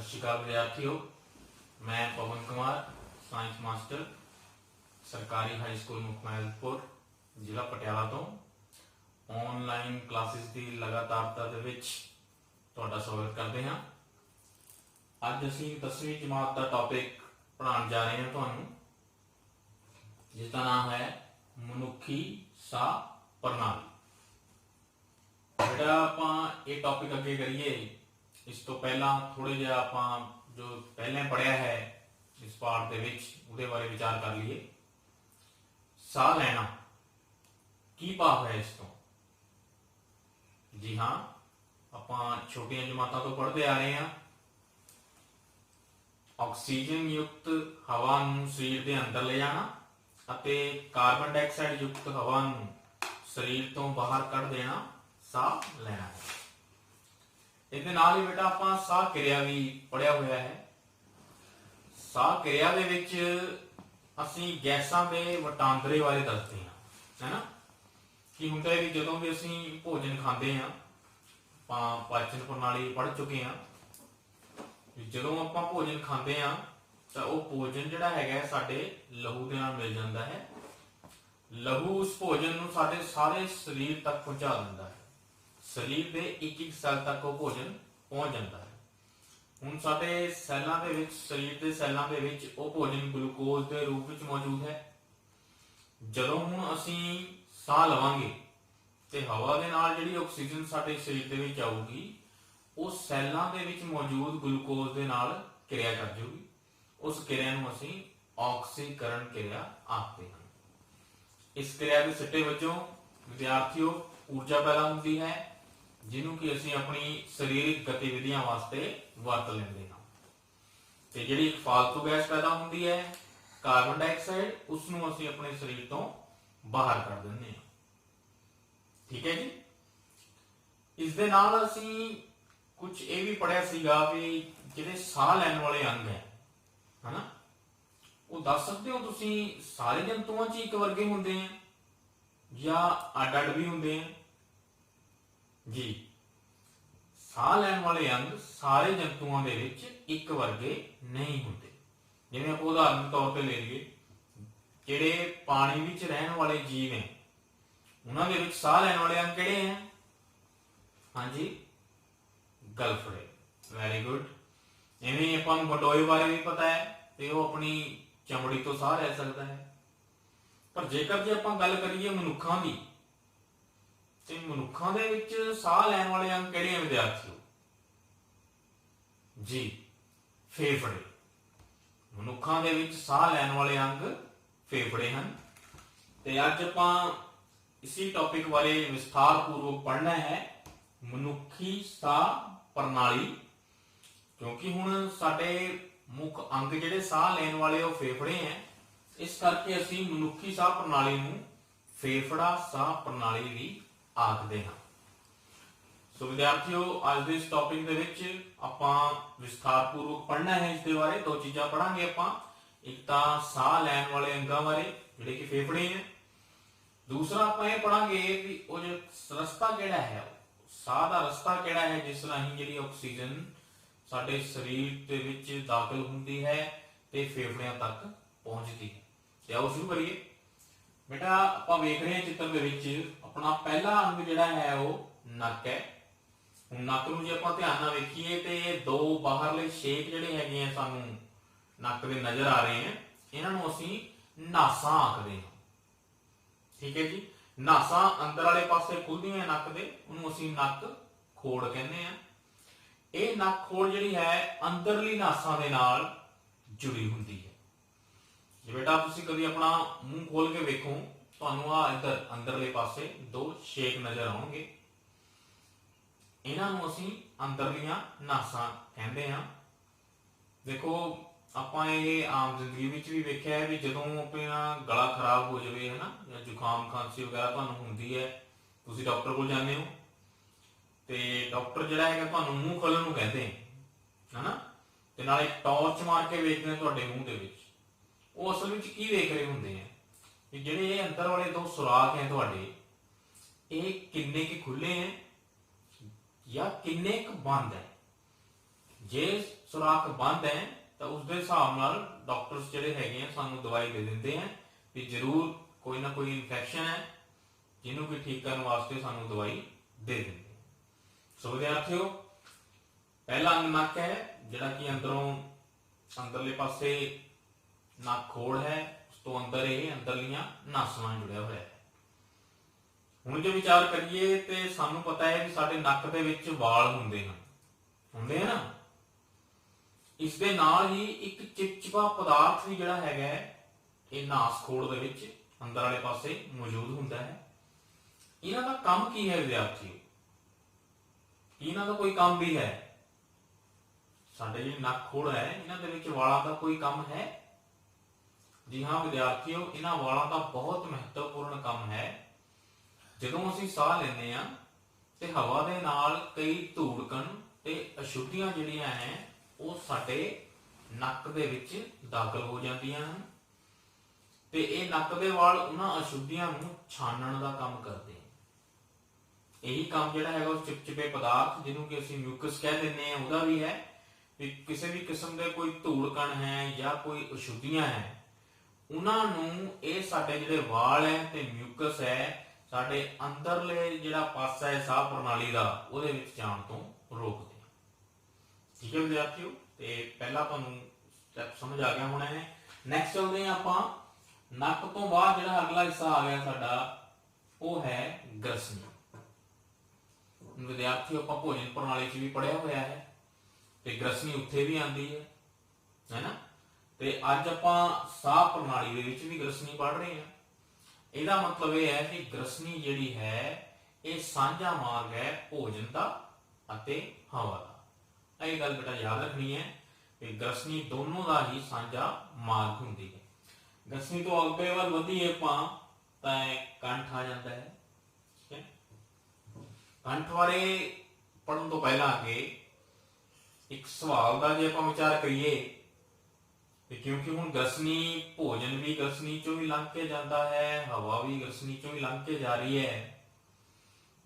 सत श्री अकाल विद्यार्थियों, मैं पवन कुमार, साइंस मास्टर, सरकारी हाई स्कूल मुखमैलपुर, जिला पटियाला तो ऑनलाइन क्लासेस की लगातारता दे विच तुहाडा स्वागत करते हैं। अज असीं 10वीं जमात का टॉपिक पढ़ाने जा रहे हैं तुहानूं, जिसका नाम है मनुखी साह प्रणाली। बेटा आपां ये टॉपिक अगे करिए इस तो पहला थोड़े जिहा आपां जो पहले पढ़िया है इस पाठ दे विच उहदे बारे विचार कर लीए। साह लैना की भाव है इस तो? जी हाँ, आपां छोटियां जमातां तो पढ़ते आ रहे हैं। ऑक्सीजन युक्त हवा नूं शरीर के अंदर ले जाना अते कार्बन डाइऑक्साइड युक्त हवा नूं शरीर तो बाहर कढ़ देना साह लैना है। इहदे नाल ही बेटा आपां साह क्रिया भी पढ़िया होया है। साह क्रिया दे विच असीं गैसां दे वटांदरे बारे दसदे हां, है ना। कि हुंदा है कि जदों भी असीं भोजन खांदे हां, आपां पाचन प्रणाली पढ़ चुके हां, जदों आपां भोजन खांदे हां तां ओह भोजन जिहड़ा हैगा साडे लहू दे नाल मिल जांदा है। लहू उस भोजन नूं साडे सारे शरीर तक पहुंचा दिंदा है। शरीर के एक एक सैल तक वो भोजन पहुंच जाता है। हुण साडे सैलां दे विच, शरीर के सैलां दे विच वो भोजन ग्लूकोज के रूप में मौजूद है। जदों हुण असीं साह लवांगे ते हवा दे नाल जिहड़ी ऑक्सीजन साडे शरीर दे विच आऊगी, वो सैलां दे विच मौजूद ग्लूकोज दे नाल क्रिया कर जूगी। उस क्रिया नूं असीं ऑक्सीकरण क्रिया आखदे हां। इस क्रिया के सिੱਟੇ वजों विद्यार्थियों ऊर्जा पैदा होती है, जिन्हों कि असीं अपनी शरीरिक गतिविधियां वास्ते वरत लेंदे हां। ते जिहड़ी एक फालतू गैस पैदा होती है कार्बन डाइऑक्साइड, उसनूं असीं अपने शरीर तो बाहर कर दिंदे हां। ठीक है जी। इस दे नाल असीं कुछ ये भी पढ़िया सीगा भी जिहड़े साह लैण वाले अंग है ना, वो दस सकते हो तुसीं सारे जंतुओं च एक वर्गे हुंदे हैं या अड अड भी हुंदे हैं? जी, साह लैण वाले अंग सारे जंतुओं दे विच एक वर्गे नहीं होंदे। जिवें आपां उदाहरण तौर पर ले लईए, जिहड़े पानी विच रहण वाले जीव हैं उन्हां दे विच साह लैण वाले अंग किहड़े हैं? हाँ जी, गलफड़े। Very good. इवें आपां नूं गंडोए बारे भी पता है ते वो अपनी चमड़ी तो साह लै सकदा है। पर जेकर जे आपां गल करिए मनुखां दी, ते मनुखां दे विच साह लैण वाले अंग किहड़े हैं विद्यार्थियों? जी, फेफड़े। मनुखां दे विच साह लैण वाले अंग फेफड़े हैं। ते अज आपां इसी टॉपिक बारे विस्तार पूर्वक पढ़ना है, मनुखी साह प्रणाली। क्योंकि हुण साडे मुख अंग जिहड़े साह लैण वाले वो फेफड़े हैं, इस करके असीं मनुखी साह प्रणाली नूं फेफड़ा साह प्रणाली भी आखदे हां। सो विद्यार्थियों अज दे इस टॉपिक दे विच आपां विस्तार पूर्वक पढ़ना है। इस दे बारे दो चीज़ां पढ़ांगे आपां, एक तां साह लैण वाले अंगां बारे जिहड़े कि फेफड़े हैं, दूसरा आपां ये पढ़ांगे कि वो जो रस्ता किहड़ा है, साह दा रस्ता किहड़ा है जिस राहीं जिहड़ी ऑक्सीजन साडे शरीर दे विच दाखिल हुंदी है ते फेफड़ियां तक पहुंचदी है। ते आओ शुरू करिए। बेटा आपां वेख रहे हैं चित्र दे विच अपना पहला अंग जिहड़ा है वो नक है। हुण नक नूं जे आपां ध्यान नाल वेखीए ते दो बाहरले छेक जिहड़े हैगे हैं सानूं नक दे नज़र आ रहे हैं, इन्हां नूं असीं नासां आखदे हां। ठीक है जी। नासां अंदर वाले पासे खुलदियां नक दे, उहनूं असीं नक खोड़ कहंदे हां। ਇਹ ਨੱਕ ਖੋੜ ਜਿਹੜੀ ਹੈ ਅੰਦਰਲੀ ਨਾਸਾਂ ਦੇ ਨਾਲ ਜੁੜੀ ਹੁੰਦੀ ਹੈ। ਜੇ ਬੇਟਾ ਤੁਸੀਂ ਕਦੀ ਆਪਣਾ ਮੂੰਹ ਖੋਲ ਕੇ ਵੇਖੋ, ਤੁਹਾਨੂੰ ਆ ਇੱਧਰ ਅੰਦਰਲੇ ਪਾਸੇ ਦੋ ਛੇਕ ਨਜ਼ਰ ਆਉਣਗੇ। ਇਹਨਾਂ ਨੂੰ ਅਸੀਂ ਅੰਦਰਲੀਆਂ ਨਾਸਾਂ ਕਹਿੰਦੇ ਹਾਂ। ਦੇਖੋ ਆਪਾਂ ਇਹ ਆਮ ਜ਼ਿੰਦਗੀ ਵਿੱਚ ਵੀ ਵੇਖਿਆ ਹੈ ਵੀ ਜਦੋਂ ਆਪਣਾ ਗਲਾ ਖਰਾਬ ਹੋ ਜਾਵੇ ਹੈ ਨਾ, ਜਾਂ ਜ਼ੁਕਾਮ ਖਾਂਸੀ ਵਗੈਰਾ ਤੁਹਾਨੂੰ ਹੁੰਦੀ ਹੈ, ਤੁਸੀਂ ਡਾਕਟਰ ਕੋਲ ਜਾਂਦੇ ਹੋ ਤੇ ਡਾਕਟਰ ਜਿਹੜਾ ਹੈਗਾ ਤੁਹਾਨੂੰ ਮੂੰਹ ਖੋਲਣ ਨੂੰ ਕਹਿੰਦੇ ਹੈ ਨਾ, ਤੇ ਨਾਲੇ ਟਾਰਚ ਮਾਰ ਕੇ ਵੇਖਦੇ ਨੇ ਤੁਹਾਡੇ ਮੂੰਹ ਦੇ ਵਿੱਚ। ਉਹ ਅਸਲ ਵਿੱਚ ਕੀ ਵੇਖ ਰਹੇ ਹੁੰਦੇ ਆ ਕਿ ਜਿਹੜੇ ਇਹ ਅੰਦਰ ਵਾਲੇ ਦੋ ਸੁਰਾਖ ਹੈ ਤੁਹਾਡੇ, ਇਹ ਕਿੰਨੇ ਕੁ ਖੁੱਲੇ ਹੈ ਜਾਂ ਕਿੰਨੇ ਕੁ ਬੰਦ ਹੈ। जे सुराख बंद है तो उसके हिसाब नाल डॉक्टर्स जिहड़े हैगे सानू दवाई दे दिंदे हैं कि जरूर कोई ना कोई इन्फेक्शन है जिन्हों कि ठीक करने वास्ते सानू दवाई दे देंगे। सो विद्यार्थियों, पहला अंग नक है जिहड़ा कि अंदरों अंदरले पासे नक खोड़ है, उस तो अंदर ये अंदरलियां नासां जुड़िया हुआ है। हुण जो विचार करिए तो सानू पता है कि साडे नक दे विच वाल हुंदे हैं ना, इस दे नाल ही एक चिपचिपा पदार्थ भी जिहड़ा हैगा ये नास खोड़ दे विच अंदर वाले पासे मौजूद हुंदा है। इन्हां दा काम की है विद्यार्थियों? इन्हां दा कोई काम भी है? साडे जिहड़े नक खोड़ है इन्हां दे विच वालां दा कोई काम है? जी हाँ विद्यार्थियों, इन्हां वालां दा बहुत महत्वपूर्ण काम है। जदों असीं साह लैंदे आ ते हवा दे नाल कई धूड़कण ते अशुद्धियां जिहड़ियां हैं वो साडे नक दे विच दाखल हो जांदियां हन ते ये नक दे वाल उन्हां अशुद्धियां नूं छानण दा काम करदे हैं। यही काम जिहड़ा हैगा उस चिपचिपे पदार्थ जिन्हों कि असीं म्यूकस कह दिंदे हैं उहदा भी है कि किसी भी किस्म के कोई धूड़कण है या कोई अशुद्धियां हैं उन्हां नूं ये साडे जिहड़े वाल है ते म्यूकस है साडे अंदरले जिहड़ा पासा है साह प्रणाली दा उहदे विच जाण तों रोकदे हैं। ठीक है विद्यार्थियों, ते पहला तुहानूं स्टैप समझ आ गया होना है। नैक्सट चलदे हां आपां नक तो बाद जिहड़ा अगला हिस्सा आ गया साडा वो है ग्रसनी। विद्यार्थियों आपां भोजन प्रणाली च भी पढ़िया होया है ते ग्रसनी उत्थे भी आंदी है ना, ते अज आपां साह प्रणाली दे विच भी ग्रसनी पढ़ रहे हैं। ਇਹਦਾ मतलब यह है कि ग्रसनी जिहड़ी है ये सांझा मार्ग है भोजन का अते हवा का। यह गल बेटा याद रखनी है कि ग्रसनी दोनों का ही सांझा मार्ग हुंदी है। ग्रसनी तो अगे वल वधीए आपां तां कंठ आ जाता है। ठीक है, कंठ बारे पढ़न तो पहला आगे एक सवाल का जे आपां विचार करिए क्योंकि हुण ग्रसनी भोजन भी ग्रसनी चों ही लंघ के जाता है, हवा भी ग्रसनी चों ही लंघ के जा रही है,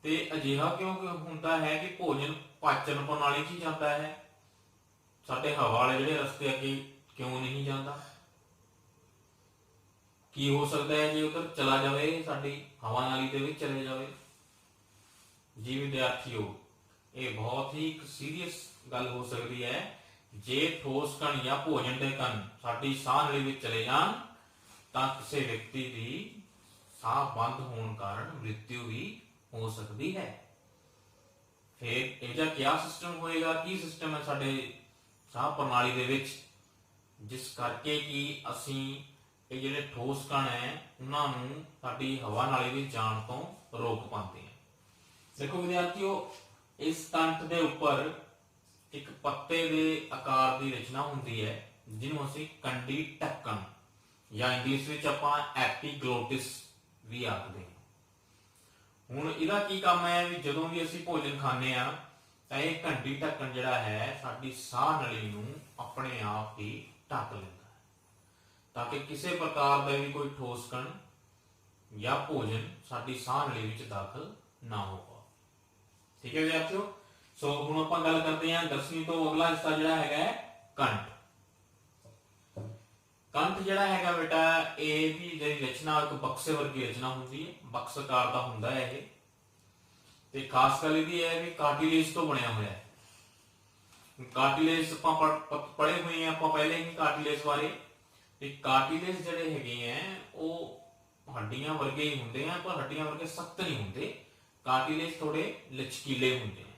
ते अजिहा क्यों होंदा है कि भोजन पाचन प्रणाली च ही जाता है, साडे हवा वाले जिहड़े रस्ते अगे क्यों नहीं जाता? की हो सकता है जे उधर चला जाए साडी हवा नाली दे विच चले जाए? जी विद्यार्थियों, ये बहुत ही एक सीरीयस गल हो सकती है जे ठोस कण या भोजन के कण साडी साह नली विच चले जान तां किसी व्यक्ति की साह बंद होने कारण मृत्यु भी हो सकती है। फिर इहदा क्या सिस्टम होएगा, की सिस्टम है साडे साह प्रणाली दे विच जिस करके कि असीं ये जिहड़े ठोस कण है उन्हां नूं साडी हवा नाली विच जाण तों रोक पाते हैं। देखो विद्यार्थियों, इस कंठ दे उपर एक पत्ते दे आकार की रचना हुंदी है जिन्हों असीं कंडी ढक्कन या इंग्लिश विच आपां एपीग्लोटिस भी आखदे हां। हुण इहदा की काम है भी जदों भी असीं भोजन खाने आ तां इह कंडी ढक्कन जिहड़ा है साडी साह नली नूं अपने आप ही ढक लैंदा है ताकि किसी प्रकार का भी कोई ठोस कण या भोजन साडी साह नली विच दाखल ना हो पाए। ठीक है विद्यार्थियों, सो हुण आपां गल करते हैं ग्रसनी तो अगला हिस्सा जिहड़ा हैगा कंठ। कंठ जिहड़ा हैगा बेटा ये भी जिहड़ी रचना एक बक्से वर्गी रचना हुंदी है, बक्स आकार दा हुंदा है ये, ते खास गल इहदी है भी कार्टिलेज तो बनया होया है। कार्टिलेज आपां पढ़े हुए हैं आपां पहले ही कार्टिलेज बारे। ते कार्टिलेज जिहड़े हैगे हैं वो हड्डियां वर्गे ही हुंदे हैं पर हड्डियां वर्गे सख्त नहीं हुंदे, कार्टिलेज थोड़े लचकीले हुंदे हैं।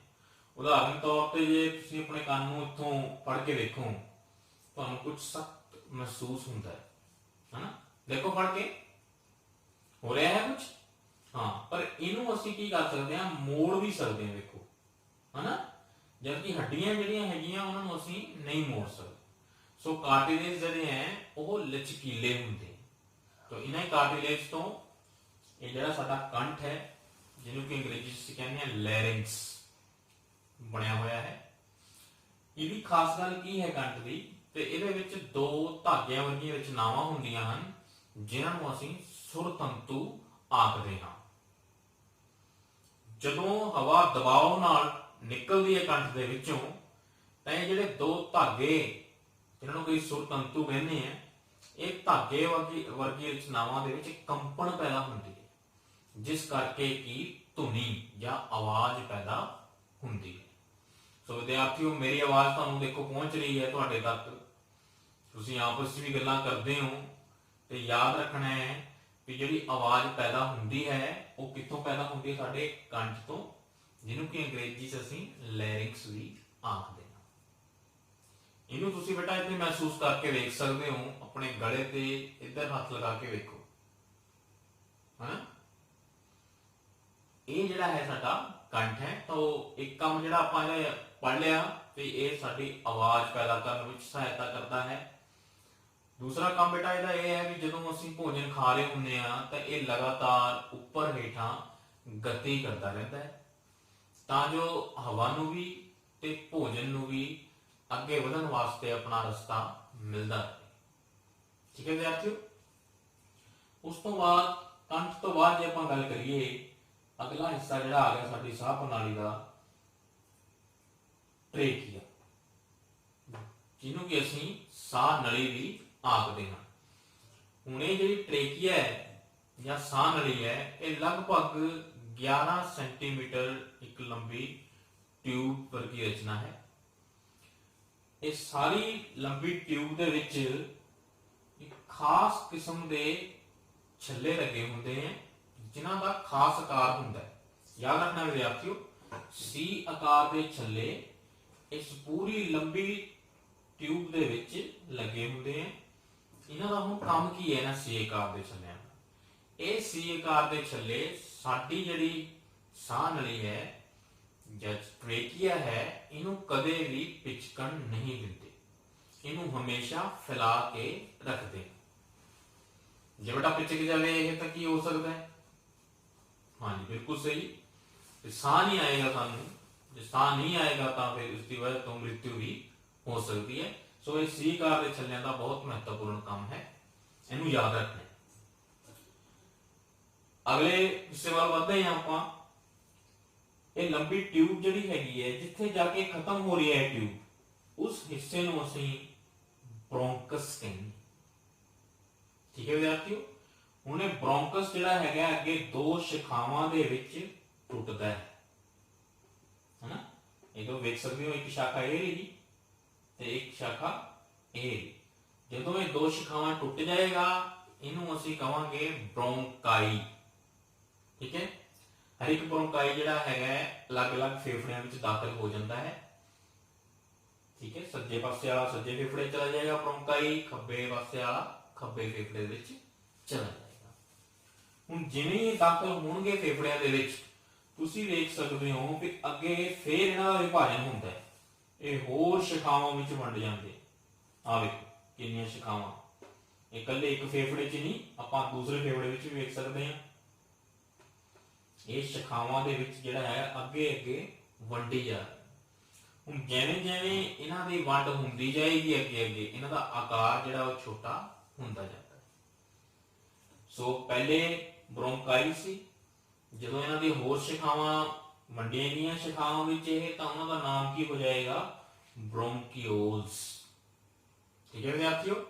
उदाहरण तौर पर जे तुसीं अपने कान नूं इत्थों फड़ के देखो तुहानूं कुछ सख्त महसूस होता है ना, देखो फड़ के हो रहा है कुछ, हाँ, पर इनू असीं की कर सकते हैं, मोड़ भी सकते हैं, देखो है ना, जबकि हड्डियां जिहड़ियां हैगियां उन्हां नूं असीं नहीं मोड़ सकते। सो कार्टिलेज जिहड़े हैं वो लचकीले हुंदे, तो इन्हां कार्टिलेज तो ये जिहड़ा साडा कंठ है जिन्हों कि अंग्रेजी च कहंदे हैं लैरिंक्स बनया होया है। इहदी खास गल की है कंठ की, ते इहदे विच दो धागियां वर्गियां रचनावां हुंदियां हन जिन्हां नूं असीं सुर तंतु आखदे हां। जदों हवा दबाव नाल निकलदी है कंठ दे विचों ਤਾਂ ਇਹ ਜਿਹੜੇ ਦੋ ਧਾਗੇ ਜਿਨ੍ਹਾਂ ਨੂੰ ਕੋਈ ਸੁਰ ਤੰਤੂ ਕਹਿੰਦੇ ਆ, ਇਹ ਧਾਗੇ ਵਰਗੀ ਰਚਨਾਵਾਂ ਦੇ ਵਿੱਚ ਕੰਪਨ ਪੈਦਾ ਹੁੰਦੀ ਹੈ, ਜਿਸ ਕਰਕੇ ਕਿ ਧੁਨੀ ਜਾਂ ਆਵਾਜ਼ ਪੈਦਾ ਹੁੰਦੀ ਹੈ। ਸੋ ਵਿਦਿਆਰਥੀਓ, ਮੇਰੀ ਆਵਾਜ਼ ਤੁਹਾਨੂੰ ਦੇਖੋ ਪਹੁੰਚ ਰਹੀ ਹੈ ਤੁਹਾਡੇ ਤੱਕ। ਤੁਸੀਂ ਆਪਸ ਵਿੱਚ ਵੀ ਗੱਲਾਂ ਕਰਦੇ ਹੋ, ਤੇ ਯਾਦ ਰੱਖਣਾ ਹੈ ਕਿ ਜਿਹੜੀ ਆਵਾਜ਼ ਪੈਦਾ ਹੁੰਦੀ ਹੈ ਉਹ ਕਿੱਥੋਂ ਪੈਦਾ ਹੁੰਦੀ ਹੈ? ਸਾਡੇ ਕੰਠ ਤੋਂ, ਜਿਹਨੂੰ ਕਿ ਅੰਗਰੇਜ਼ੀ 'ਚ ਅਸੀਂ ਲੈਰਿੰਕਸ ਵੀ ਆਖਦੇ ਹਾਂ। ਇਹਨੂੰ ਤੁਸੀਂ ਬੇਟਾ ਇੱਥੇ ਮਹਿਸੂਸ ਕਰਕੇ ਵੇਖ ਸਕਦੇ ਹੋ, ਆਪਣੇ ਗਲੇ ਤੇ ਇੱਧਰ ਹੱਥ ਲਗਾ ਕੇ ਵੇਖੋ, ਹਾਂ। ਇਹ ਜਿਹੜਾ ਹੈ ਸਾਡਾ ਕੰਠ ਹੈ। ਤਾਂ ਇੱਕ ਕੰਮ ਜਿਹੜਾ ਆਪਾਂ ਇਹ ਪੜ੍ਹ ਲਿਆ ਕਿ ਇਹ ਸਾਡੀ ਆਵਾਜ਼ ਪੈਦਾ ਕਰਨ ਵਿੱਚ ਸਹਾਇਤਾ ਕਰਦਾ ਹੈ। ਦੂਸਰਾ ਕੰਮ ਬੇਟਾ ਇਹਦਾ ਇਹ ਹੈ ਵੀ ਜਦੋਂ ਅਸੀਂ ਭੋਜਨ ਖਾ ਰਹੇ ਹੁੰਦੇ ਆ ਤਾਂ ਇਹ ਲਗਾਤਾਰ ਉੱਪਰ ਹੇਠਾਂ ਗਤੀ ਕਰਦਾ ਰਹਿੰਦਾ ਹੈ, ਤਾਂ ਜੋ ਹਵਾ ਨੂੰ ਵੀ ਤੇ ਭੋਜਨ ਨੂੰ ਵੀ ਅੱਗੇ ਵਧਣ ਵਾਸਤੇ ਆਪਣਾ ਰਸਤਾ ਮਿਲਦਾ ਹੈ। ਠੀਕ ਹੈ ਵਿਦਿਆਰਥੀਓ। ਉਸ ਤੋਂ ਬਾਅਦ ਕੰਠ ਤੋਂ ਬਾਅਦ ਜੇ ਆਪਾਂ ਗੱਲ ਕਰੀਏ, ਅਗਲਾ ਹਿੱਸਾ ਜਿਹੜਾ ਆ ਗਿਆ ਸਾਡੀ ਸਾਹ ਪ੍ਰਣਾਲੀ ਦਾ, ਟ੍ਰੇਕੀਆ, ਜਿਹਨੂੰ ਕਿ ਅਸੀਂ ਸਾਹ ਨਲੀ ਵੀ ਆਖਦੇ ਹਾਂ। ਹੁਣ ਇਹ ਜਿਹੜੀ ਟ੍ਰੇਕੀਆ ਹੈ ਜਾਂ ਸਾਹ ਨਲੀ ਹੈ, ਇਹ ਲਗਭਗ 11 ਸੈਂਟੀਮੀਟਰ ਇੱਕ ਲੰਬੀ ਟਿਊਬ ਵਰਗੀ ਰਚਨਾ ਹੈ। ਇਹ ਸਾਰੀ ਲੰਬੀ ਟਿਊਬ ਦੇ ਵਿੱਚ ਇੱਕ ਖਾਸ ਕਿਸਮ ਦੇ ਛੱਲੇ ਲੱਗੇ ਹੁੰਦੇ ਨੇ, ਜਿਨ੍ਹਾਂ ਦਾ ਖਾਸ ਆਕਾਰ ਹੁੰਦਾ ਹੈ। ਯਾਦ ਰੱਖਣਾ ਵਿਦਿਆਰਥੀਓ, ਸੀ ਆਕਾਰ ਦੇ ਛੱਲੇ ਇਸ ਪੂਰੀ ਲੰਬੀ ਟਿਊਬ ਦੇ ਵਿੱਚ ਲੱਗੇ ਹੁੰਦੇ ਆ। ਇਹਨਾਂ ਦਾ ਹੁਣ ਕੰਮ ਕੀ ਹੈ ਨਾ ਸੀ ਆਕਾਰ ਦੇ ਛੱਲਿਆਂ ਦਾ? ਇਹ ਸੀ ਆਕਾਰ ਦੇ ਛੱਲੇ ਸਾਡੀ ਜਿਹੜੀ ਸਾਹ ਨਲੀ ਹੈ ਜਾਂ ਟ੍ਰੇਕੀਆ ਹੈ, ਇਹਨੂੰ ਕਦੇ ਵੀ ਪਿਚਕਣ ਨਹੀਂ ਦਿੰਦੇ, ਇਹਨੂੰ ਹਮੇਸ਼ਾ ਫੈਲਾ ਕੇ ਰੱਖਦੇ। ਜੇ ਬੇਟਾ ਪਿਚਕ ਜਾਵੇ ਇਹ ਤਾਂ ਕੀ ਹੋ ਸਕਦਾ ਹੈ? ਹਾਂਜੀ ਬਿਲਕੁਲ ਸਹੀ, ਸਾਹ ਨਹੀਂ ਆਏਗਾ ਸਾਨੂੰ। ਜੇ ਸਾਹ ਨਹੀਂ ਆਏਗਾ ਤਾਂ ਫਿਰ ਉਸ ਦੀ ਵਜ੍ਹਾ ਤੋਂ ਮ੍ਰਿਤੂ ਵੀ ਹੋ ਸਕਦੀ ਹੈ। ਸੋ ਇਹ ਸੀ ਆਕਾਰ ਦੇ ਛੱਲਿਆਂ ਦਾ ਬਹੁਤ ਮਹੱਤਵਪੂਰਨ ਕੰਮ ਹੈ, ਇਹਨੂੰ ਯਾਦ ਰੱਖਣਾ। ਅਗਲੇ ਹਿੱਸੇ ਵੱਲ ਵਧਦੇ ਹਾਂ ਆਪਾਂ। ਇਹ ਲੰਬੀ ਟਿਊਬ ਜਿਹੜੀ ਹੈਗੀ ਹੈ, ਜਿੱਥੇ ਜਾ ਕੇ ਖਤਮ ਹੋ ਰਹੀ ਹੈ ਟਿਊਬ, ਉਸ ਹਿੱਸੇ ਨੂੰ ਅਸੀਂ ਬ੍ਰੌਂਕਸ ਕਹਿੰਦੇ। ਠੀਕ ਹੈ ਵਿਦਿਆਰਥੀਓ। ਹੁਣ ਇਹ ਬ੍ਰੌਂਕਸ ਜਿਹੜਾ ਹੈਗਾ ਅੱਗੇ ਦੋ ਸ਼ਾਖਾਵਾਂ ਦੇ ਵਿੱਚ ਟੁੱਟਦਾ ਹੈ, ਹਨਾ। ਇਹਦੋਂ ਵੇਖ ਸਕਦੇ ਹੋ, ਇੱਕ ਸ਼ਾਖਾ ਇਹ ਰਹੀ ਤੇ ਇੱਕ ਸ਼ਾਖਾ ਇਹ। ਜਦੋਂ ਇਹ ਦੋ ਸ਼ਾਖਾਵਾਂ ਟੁੱਟ ਜਾਏਗਾ, ਇਹਨੂੰ ਅਸੀਂ ਕਹਾਂਗੇ ਬ੍ਰੌਂਕਾਈ। ਠੀਕ ਹੈ। ਹਰ ਇੱਕ ਬ੍ਰੌਂਕਾਈ ਜਿਹੜਾ ਹੈਗਾ ਅਲੱਗ-ਅਲੱਗ ਫੇਫੜਿਆਂ ਵਿੱਚ ਦਾਖਲ ਹੋ ਜਾਂਦਾ ਹੈ। ਠੀਕ ਹੈ। ਸੱਜੇ ਪਾਸੇ ਵਾਲਾ ਸੱਜੇ ਫੇਫੜੇ ਚਲਾ ਜਾਏਗਾ ਬ੍ਰੌਂਕਾਈ, ਖੱਬੇ ਪਾਸੇ ਵਾਲਾ ਖੱਬੇ ਫੇਫੜੇ ਦੇ ਵਿੱਚ ਚਲਾ ਜਾਏਗਾ। ਹੁਣ ਜਿਵੇਂ ਹੀ ਦਾਖਲ ਹੋਣਗੇ ਫੇਫੜਿਆਂ ਦੇ ਵਿੱਚ, ਤੁਸੀਂ ਦੇਖ ਸਕਦੇ ਹੋ ਕਿ ਅੱਗੇ ਫੇਰ ਇਹਨਾਂ ਦਾ ਵਿਭਾਜਨ ਹੁੰਦਾ ਹੈ, ਇਹ ਹੋਰ ਸ਼ਾਖਾਵਾਂ ਵਿੱਚ ਵੰਡ ਜਾਂਦੇ। ਆ ਵੇਖੋ ਕਿੰਨੀਆਂ ਸ਼ਾਖਾਵਾਂ, ਇਹ ਇਕੱਲੇ ਇੱਕ ਫੇਫੜੇ 'ਚ ਨਹੀਂ, ਆਪਾਂ ਦੂਸਰੇ ਫੇਫੜੇ ਵਿੱਚ ਵੀ ਵੇਖ ਸਕਦੇ ਹਾਂ। ਇਹ ਸ਼ਾਖਾਵਾਂ ਦੇ ਵਿੱਚ ਜਿਹੜਾ ਹੈ ਅੱਗੇ ਅੱਗੇ ਵੰਡੀ ਜਾ ਰਹੀ। ਹੁਣ ਜਿਵੇਂ ਜਿਵੇਂ ਇਹਨਾਂ ਦੀ ਵੰਡ ਹੁੰਦੀ ਜਾਏਗੀ ਅੱਗੇ ਅੱਗੇ, ਇਹਨਾਂ ਦਾ ਆਕਾਰ ਜਿਹੜਾ ਉਹ ਛੋਟਾ ਹੁੰਦਾ ਜਾਂਦਾ ਹੈ। ਸੋ ਪਹਿਲੇ ਬ੍ਰੌਂਕਾਈ ਸੀ, ਜਦੋਂ ਇਹਨਾਂ ਦੀ ਹੋਰ ਸ਼ਾਖਾਵਾਂ ਵੰਡੀਆਂ ਗਈਆਂ ਸ਼ਾਖਾਵਾਂ ਵਿੱਚ ਇਹ, ਤਾਂ ਉਹਨਾਂ ਦਾ ਨਾਮ ਕੀ ਹੋ ਜਾਏਗਾ? ਬ੍ਰੌਂਕੀਓਲਸ। ਠੀਕ ਹੈ ਵਿਦਿਆਰਥੀਓ।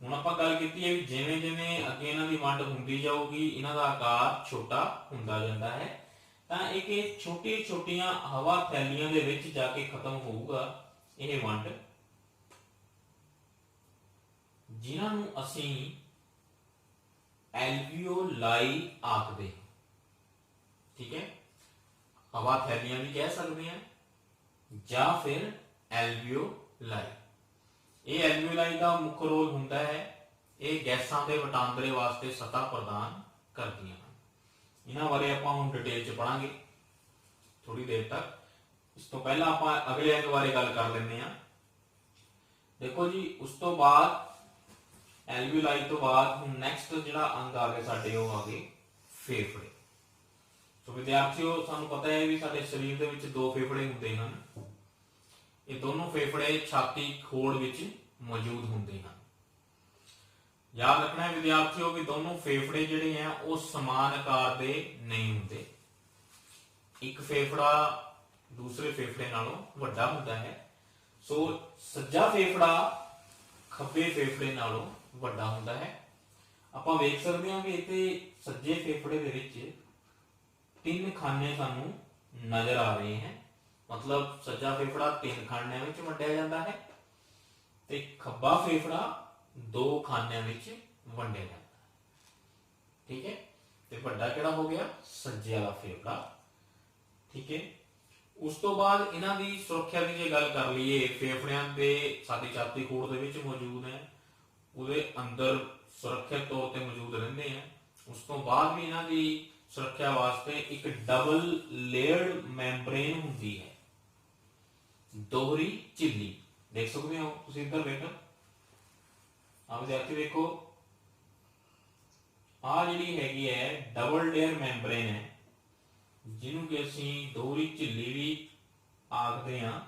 ਹੁਣ ਆਪਾਂ ਗੱਲ ਕੀਤੀ ਹੈ ਵੀ ਜਿਵੇਂ ਜਿਵੇਂ ਅੱਗੇ ਇਹਨਾਂ ਦੀ ਵੰਡ ਹੁੰਦੀ ਜਾਊਗੀ, ਇਹਨਾਂ ਦਾ ਆਕਾਰ ਛੋਟਾ ਹੁੰਦਾ ਜਾਂਦਾ ਹੈ, ਤਾਂ ਇਹ ਛੋਟੀਆਂ ਛੋਟੀਆਂ ਹਵਾ ਥੈਲੀਆਂ ਦੇ ਵਿੱਚ ਜਾ ਕੇ ਖਤਮ ਹੋਊਗਾ ਇਹ ਵੰਡ, ਜਿਨ੍ਹਾਂ ਨੂੰ ਅਸੀਂ ਐਲਵੀਓਲਾਈ ਆਖਦੇ। ਠੀਕ ਹੈ। ਹਵਾ ਥੈਲੀਆਂ ਵੀ ਕਹਿ ਸਕਦੇ ਹਾਂ ਜਾਂ ਫਿਰ ਐਲਵੀਓਲਾਈ। ਇਹ ਐਲਵੀਓਲਾਈ ਦਾ ਮੁੱਖ ਰੋਲ ਹੁੰਦਾ ਹੈ, ਇਹ ਗੈਸਾਂ ਦੇ ਵਟਾਂਦਰੇ ਵਾਸਤੇ ਸਤਹ ਪ੍ਰਦਾਨ ਕਰਦੀਆਂ ਹਨ। ਇਹਨਾਂ ਬਾਰੇ ਆਪਾਂ ਹੁਣ ਡਿਟੇਲ 'ਚ ਪੜਾਂਗੇ ਥੋੜੀ ਦੇਰ ਤੱਕ। ਇਸ ਤੋਂ ਪਹਿਲਾਂ ਆਪਾਂ ਅਗਲੇ ਅੰਗ ਬਾਰੇ ਗੱਲ ਕਰ ਲੈਂਦੇ ਹਾਂ। ਦੇਖੋ ਜੀ, ਉਸ ਤੋਂ ਬਾਅਦ ਐਲਵੀਓਲਾਈ ਤੋਂ ਬਾਅਦ ਹੁਣ ਨੈਕਸਟ ਜਿਹੜਾ ਅੰਗ ਆ ਗਿਆ ਸਾਡੇ, ਉਹ ਆ ਗਏ ਫੇਫੜੇ। ਸੋ ਵਿਦਿਆਰਥੀਓ, ਸਾਨੂੰ ਪਤਾ ਹੈ ਵੀ ਸਾਡੇ ਸਰੀਰ ਦੇ ਵਿੱਚ ਦੋ ਫੇਫੜੇ ਹੁੰਦੇ ਹਨ। ਇਹ ਦੋਨੋਂ ਫੇਫੜੇ ਛਾਤੀ ਖੋੜ ਵਿੱਚ ਮੌਜੂਦ ਹੁੰਦੇ ਹਨ। ਯਾਦ ਰੱਖਣਾ ਹੈ ਵਿਦਿਆਰਥੀਓ ਵੀ ਦੋਨੋਂ ਫੇਫੜੇ ਜਿਹੜੇ ਆ ਉਹ ਸਮਾਨ ਆਕਾਰ ਦੇ ਨਹੀਂ ਹੁੰਦੇ। ਇੱਕ ਫੇਫੜਾ ਦੂਸਰੇ ਫੇਫੜੇ ਨਾਲੋਂ ਵੱਡਾ ਹੁੰਦਾ ਹੈ। ਸੋ ਸੱਜਾ ਫੇਫੜਾ ਖੱਬੇ ਫੇਫੜੇ ਨਾਲੋਂ ਵੱਡਾ ਹੁੰਦਾ ਹੈ। ਆਪਾਂ ਵੇਖ ਸਕਦੇ ਹਾਂ ਕਿ ਇੱਥੇ ਸੱਜੇ ਫੇਫੜੇ ਦੇ ਵਿੱਚ 3 ਖਾਨੇ ਸਾਨੂੰ ਨਜ਼ਰ ਆ ਰਹੇ हैं, मतलब सज्जा फेफड़ा 3 खानिਆਂ ਵਿੱਚ ਵੰਡਿਆ ਜਾਂਦਾ ਹੈ ਤੇ ਖੱਬਾ ਫੇਫੜਾ 2 ਖਾਨਿਆਂ ਵਿੱਚ ਵੰਡਿਆ ਜਾਂਦਾ ਹੈ। ਠੀਕ ਹੈ, ਤੇ ਵੱਡਾ ਕਿਹੜਾ ਹੋ ਗਿਆ? ਸੱਜੇ ਵਾਲਾ ਫੇਫੜਾ। ਠੀਕ ਹੈ, ਉਸ ਤੋਂ ਬਾਅਦ ਇਹਨਾਂ ਦੀ ਸੁਰੱਖਿਆ ਦੀ ਜੇ ਗੱਲ ਕਰ ਲਈਏ, ਫੇਫੜਿਆਂ ਦੇ ਸਾਡੀ ਛਾਤੀ ਖੋੜ ਦੇ ਵਿੱਚ ਮੌਜੂਦ ਹੈ, ਉਹਦੇ ਅੰਦਰ ਸੁਰੱਖਿਅਤ ਤੌਰ ਤੇ ਮੌਜੂਦ ਰਹਿੰਦੇ ਆ। ਉਸ ਤੋਂ ਬਾਅਦ ਵੀ ਇਹਨਾਂ ਦੀ ਸੁਰੱਖਿਆ ਵਾਸਤੇ ਇੱਕ ਡਬਲ ਲੇਅਰਡ ਮੈਂਬਰੇਨ ਹੁੰਦੀ ਹੈ, ਦੋਹਰੀ ਝਿੱਲੀ। ਦੇਖ ਸਕਦੇ ਹੋ ਤੁਸੀਂ ਇੱਧਰ ਵੇਖੋ, ਆ ਵਿਦਿਆਰਥੀ ਵੇਖੋ, ਆ ਜਿਹੜੀ ਹੈਗੀ ਹੈ ਡਬਲ ਲੇਅਰ ਮੈਂਬਰੇਨ ਹੈ, ਜਿਹਨੂੰ ਕਿ ਅਸੀਂ ਦੋਹਰੀ ਝਿੱਲੀ ਵੀ ਆਖਦੇ ਹਾਂ।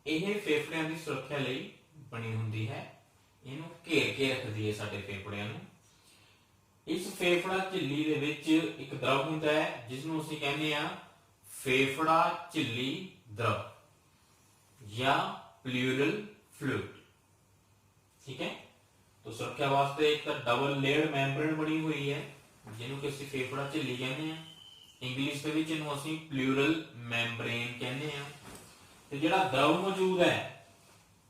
ਇਹ ਫੇਫੜਿਆਂ ਦੀ ਸੁਰੱਖਿਆ ਲਈ ਬਣੀ ਹੁੰਦੀ ਹੈ, ਇਹਨੂੰ ਘੇਰ ਕੇ ਰੱਖਦੀ ਹੈ ਸਾਡੇ ਫੇਫੜਿਆਂ ਨੂੰ। ਇਸ ਫੇਫੜਾ ਝਿੱਲੀ ਦੇ ਵਿੱਚ ਇੱਕ ਦਰਵ ਹੁੰਦਾ ਹੈ ਜਿਸ ਨੂੰ ਅਸੀਂ ਕਹਿੰਦੇ ਆ ਫੇਫੜਾ ਝਿੱਲੀ ਦਰਵ ਜਾਂ ਪਲੂਰਲ ਫਲੂਇਡ। ਠੀਕ ਹੈ, तो सुरक्षा वास्ते एक डबल लेयर्ड मैम्ब्रेन बनी हुई है जिन्हों कि ਅਸੀਂ ਫੇਫੜਾ ਝਿੱਲੀ ਕਹਿੰਦੇ ਆ, ਇੰਗਲਿਸ਼ ਦੇ ਵਿੱਚ ਇਹਨੂੰ ਅਸੀਂ ਪਲੂਰਲ ਮੈਂਬਰੇਨ ਕਹਿੰਦੇ ਆ। ਤੇ ਜਿਹੜਾ ਦਰਵ ਮੌਜੂਦ ਹੈ